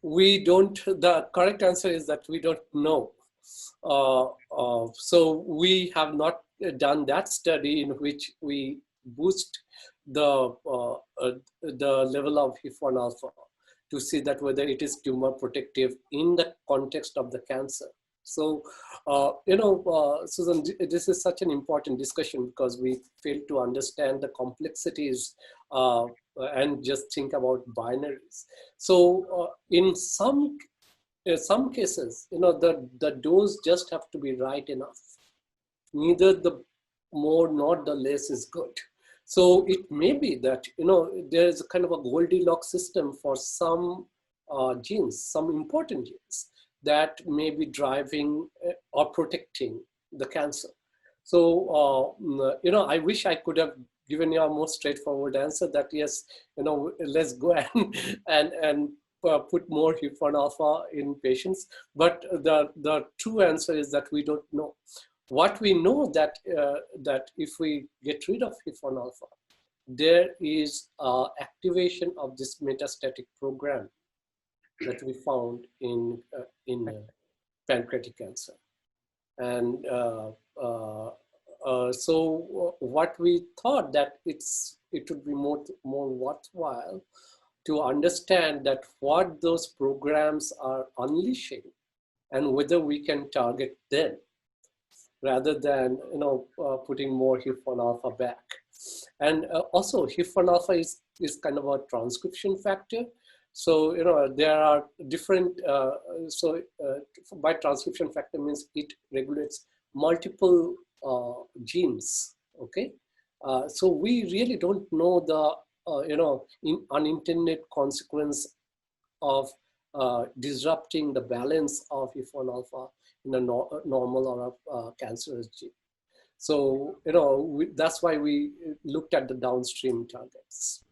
we don't, the correct answer is that we don't know. So we have not done that study in which we boost the level of HIF1 alpha to see that whether it is tumor protective in the context of the cancer. So, Susan, this is such an important discussion because we fail to understand the complexities and just think about binaries. So, in some cases, the dose just have to be right enough. Neither the more nor the less is good. So it may be that, there is a kind of a Goldilocks system for some genes, some important genes that may be driving or protecting the cancer. So, I wish I could have given you a more straightforward answer that yes, let's go and put more HIF1 alpha in patients. But the true answer is that we don't know. What we know that that if we get rid of HIF1 alpha, there is activation of this metastatic program that we found in pancreatic cancer. And so what we thought that it would be more worthwhile to understand that what those programs are unleashing and whether we can target them rather than putting more HIF1 alpha back. And also HIF1 alpha is kind of a transcription factor. So there are different, by transcription factor means it regulates multiple genes, okay? So we really don't know the unintended consequence of disrupting the balance of HIF1 alpha in a normal or a cancerous gene. So, that's why we looked at the downstream targets.